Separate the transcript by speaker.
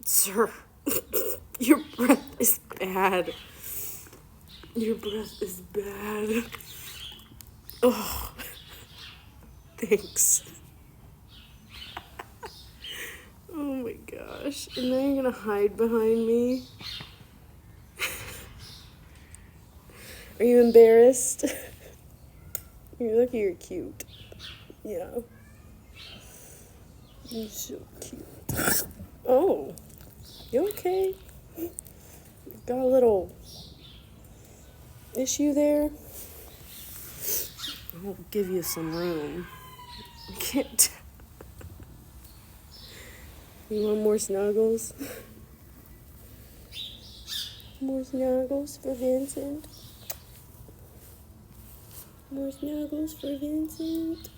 Speaker 1: Sir, your breath is bad. Your breath is bad. Oh, thanks. Oh my gosh. And now you're gonna hide behind me? Are you embarrassed? You're lucky you're cute. Yeah. You're so cute. Oh, you okay? Got a little issue there? I'll give you some room. I can't. You want more snuggles? More snuggles for Vincent? More snuggles for Vincent?